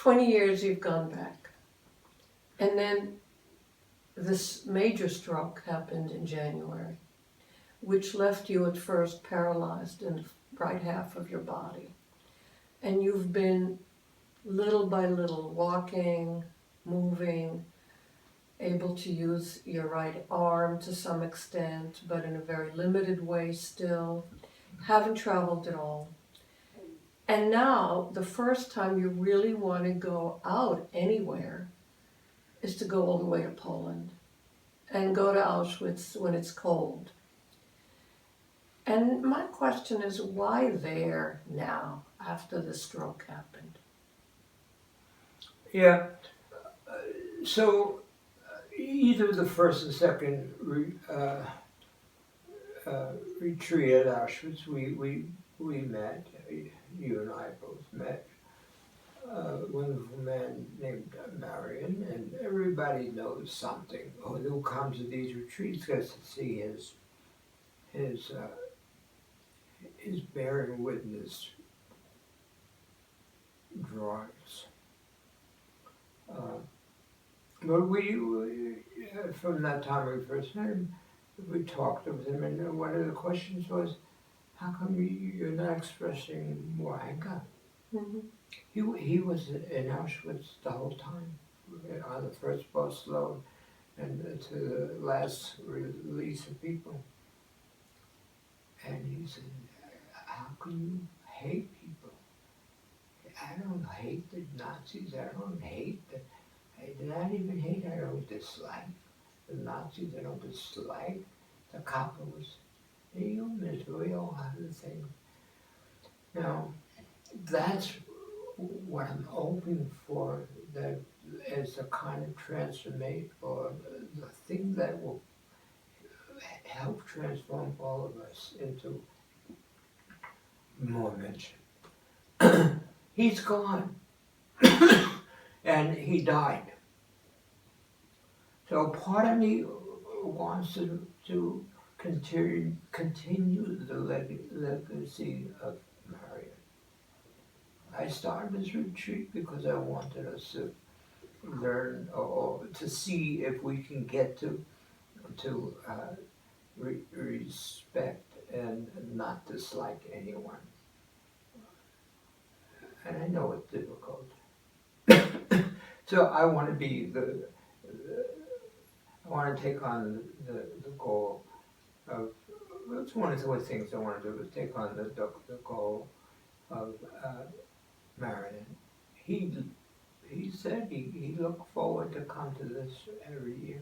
20 years you've gone back. And then this major stroke happened in January, which left you at first paralyzed in the right half of your body. And you've been little by little walking, moving, able to use your right arm to some extent, but in a very limited way still. Haven't traveled at all. And now, the first time you really want to go out anywhere is to go all the way to Poland and go to Auschwitz when it's cold. And my question is, why there now, after the stroke happened? Yeah. So either the first and second retreat at Auschwitz, we met. You and I both met. A wonderful man named Marion, and everybody knows something. Who comes to these retreats gets to see his bearing witness drawings. But we from that time we first met him, we talked with him, and one of the questions was, how come you're not expressing more anger? Mm-hmm. He was in Auschwitz the whole time, on the first bus load and to the last release of people. And he said, how can you hate people? I don't hate the Nazis, I don't hate I don't dislike the Nazis, I don't dislike the Kappas. They're humans, we all have the same. Now, that's what I'm hoping for, that is a kind of transformation, or the thing that will help transform all of us into more mention. He's gone. And he died. So part of me wants to continue the legacy of Marion. I started this retreat because I wanted us to learn or to see if we can get to respect and not dislike anyone. And I know it's difficult. So I want to be I want to take on the goal of, that's one of the things I want to do, is take on the goal of Marion. He said he looked forward to come to this every year.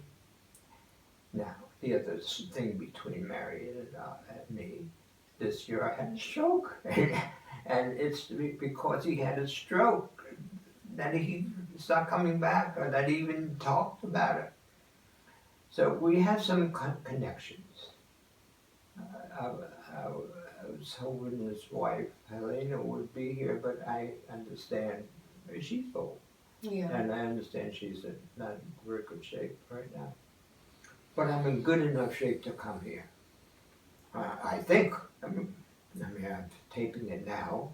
Now, the other thing between Marion and me, this year I had a stroke. And it's because he had a stroke that he stopped coming back, or that he even talked about it. So we have some connections. I was hoping his wife, Helena, would be here, but I understand she's old. Yeah. And I understand she's not in very good shape right now. But I'm in good enough shape to come here. I think. I mean, I'm taping it now.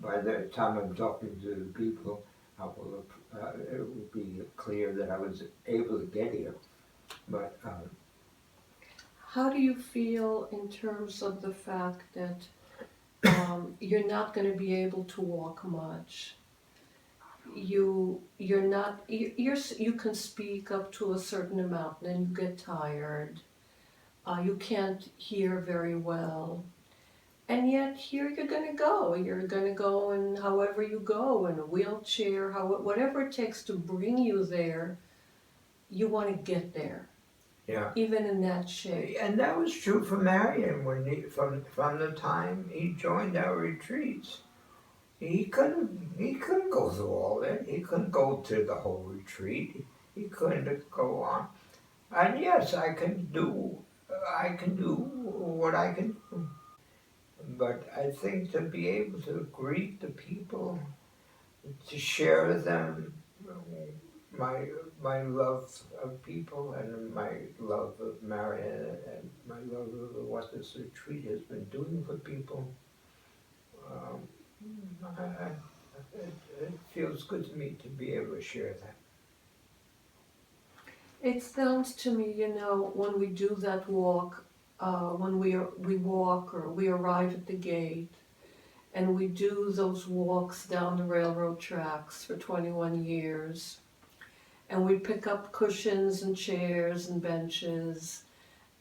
By the time I'm talking to the people, it will be clear that I was able to get here. But how do you feel in terms of the fact that you're not going to be able to walk much? You can speak up to a certain amount, and then you get tired. You can't hear very well. And yet here you're going to go. You're going to go, and however you go, in a wheelchair, whatever it takes to bring you there, you want to get there. Yeah. Even in that shape. And that was true for Marion when from the time he joined our retreats. He couldn't go through all that. He couldn't go to the whole retreat. He couldn't go on. And yes, I can do what I can do. But I think to be able to greet the people, to share with them my love of people, and my love of Marion, and my love of what this retreat has been doing for people, it feels good to me to be able to share that. It sounds to me, when we do that walk, when we walk or we arrive at the gate, and we do those walks down the railroad tracks for 21 years, and we pick up cushions and chairs and benches,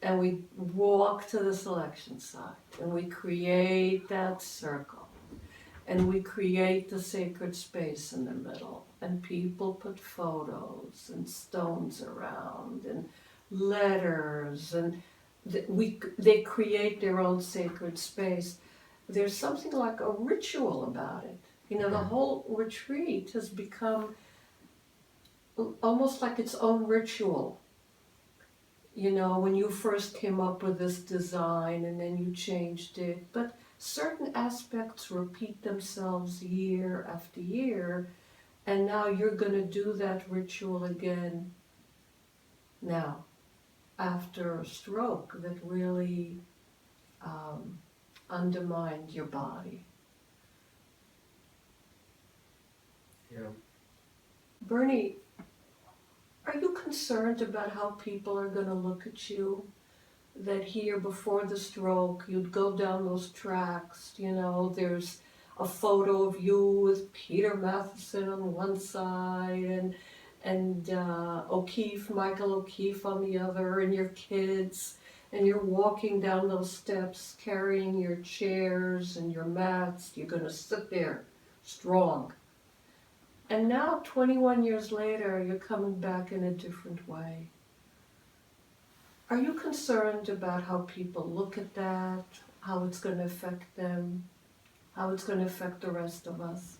and we walk to the selection site, and we create that circle, and we create the sacred space in the middle, and people put photos and stones around and letters, and they create their own sacred space. There's something like a ritual about it. The whole retreat has become almost like its own ritual. When you first came up with this design and then you changed it, but certain aspects repeat themselves year after year, and now you're going to do that ritual again now, after a stroke that really undermined your body. Yeah. Bernie, are you concerned about how people are going to look at you? That here before the stroke, you'd go down those tracks, there's a photo of you with Peter Matheson on one side and Michael O'Keefe on the other, and your kids, and you're walking down those steps carrying your chairs and your mats. You're going to sit there strong. And now, 21 years later, you're coming back in a different way. Are you concerned about how people look at that, how it's going to affect them, how it's going to affect the rest of us?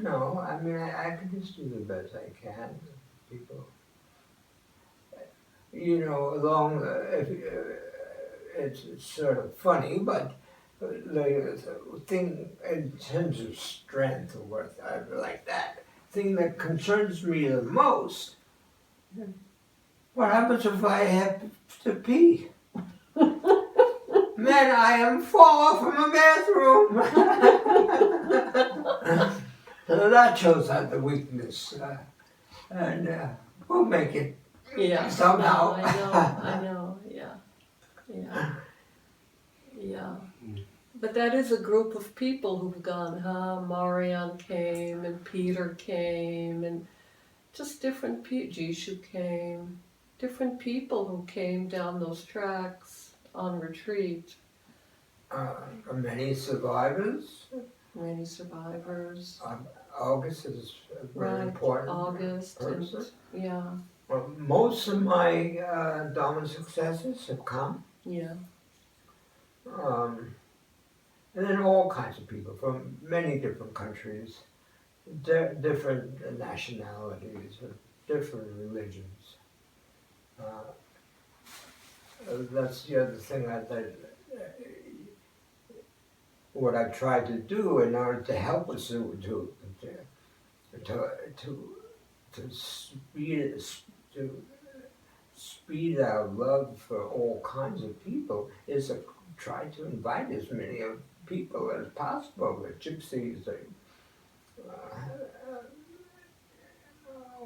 No, I mean, I can just do the best I can. People, it's sort of funny, but the thing in terms of strength or whatever like that, thing that concerns me the most, what happens if I have to pee? Man, I am far from a bathroom. So that shows out the weakness, and we'll make it somehow. No, I know, yeah. But that is a group of people who've gone, Marianne came, and Peter came, and just different people, Jishu came, different people who came down those tracks on retreat. Many survivors. Many survivors. August is a very important person. Yeah. Well, most of my Dharma successors have come. Yeah. And then all kinds of people from many different countries, different nationalities, different religions. That's the other thing what I tried to do in order to help us to speed our love for all kinds of people is to try to invite as many of people as possible, the gypsies,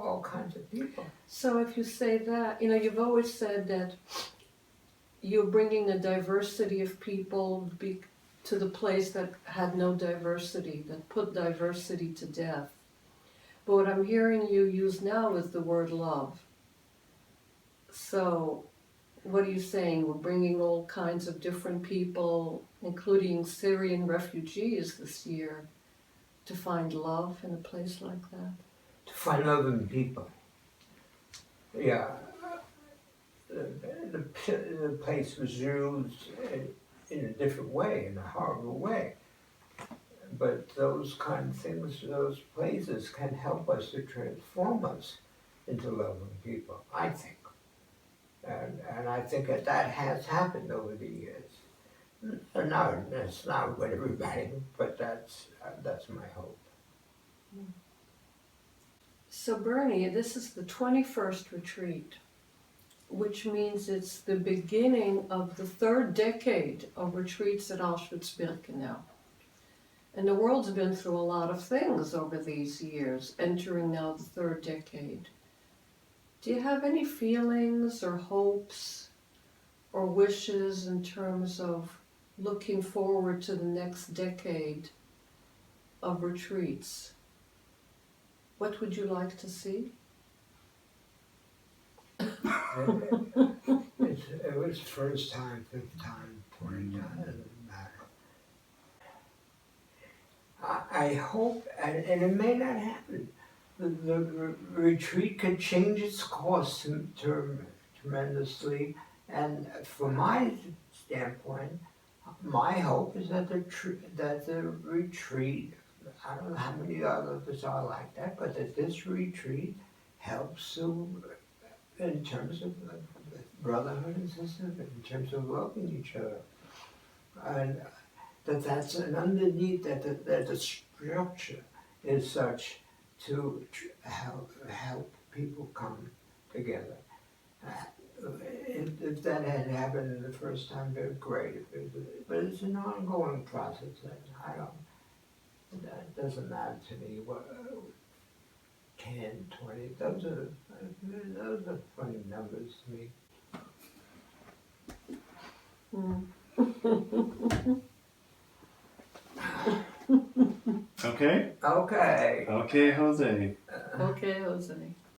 all kinds of people. So if you say that, you've always said that you're bringing a diversity of people to the place that had no diversity, that put diversity to death. But what I'm hearing you use now is the word love. So what are you saying? We're bringing all kinds of different people, including Syrian refugees this year, to find love in a place like that? To find love in people. Yeah. The place was used in a different way, in a horrible way. But those kind of things, those places can help us to transform us into loving people, I think. And I think that has happened over the years. No, it's not with everybody, but that's my hope. So Bernie, this is the 21st retreat, which means it's the beginning of the third decade of retreats at Auschwitz-Birkenau. And the world's been through a lot of things over these years, entering now the third decade. Do you have any feelings or hopes or wishes in terms of looking forward to the next decade of retreats? What would you like to see? It was first time, fifth time, 20 times, it doesn't matter. I hope, and it may not happen, the retreat could change its course tremendously. And from my standpoint, my hope is that the retreat, I don't know how many others are like that, but that this retreat helps in terms of brotherhood and sisterhood, in terms of loving each other. And that's an underneath that the structure is such to help people come together. If that had happened the first time, very great. But it's an ongoing process. That doesn't matter to me. What 10, 20? Those are funny numbers to me. Okay? Okay. Okay, Jose. Okay, Jose.